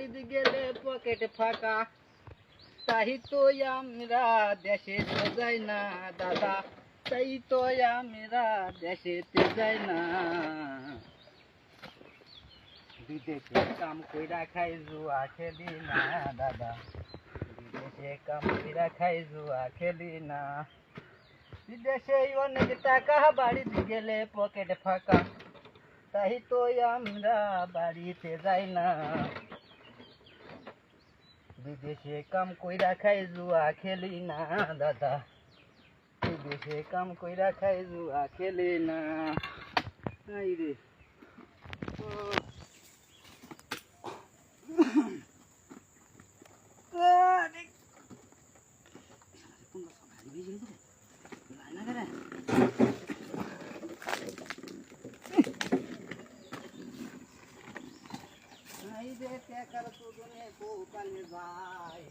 বাড়িতে গেলে পকেট ফাঁকা, তাই তো আমরা দেশেতে যাই না দাদা, তাই তো আমরা দেশেতে যাই না। বিদেশে কাম কইরা খাই জুয়া খেলি না দাদা, বিদেশে কাম কইরা খাই জুয়া খেলি না। বিদেশে অনেক টাকা, বাড়িতে গেলে পকেট ফাঁকা, তাই তো আমরা বাড়িতে যাই না। বিদেশে কাম কইরা খাই জুয়া খেলি না দাদা, বিদেশে কাম কইরা খাই জুয়া খেলি না। এই রে টাকার সুদনে বউ পালিয়ে যায়।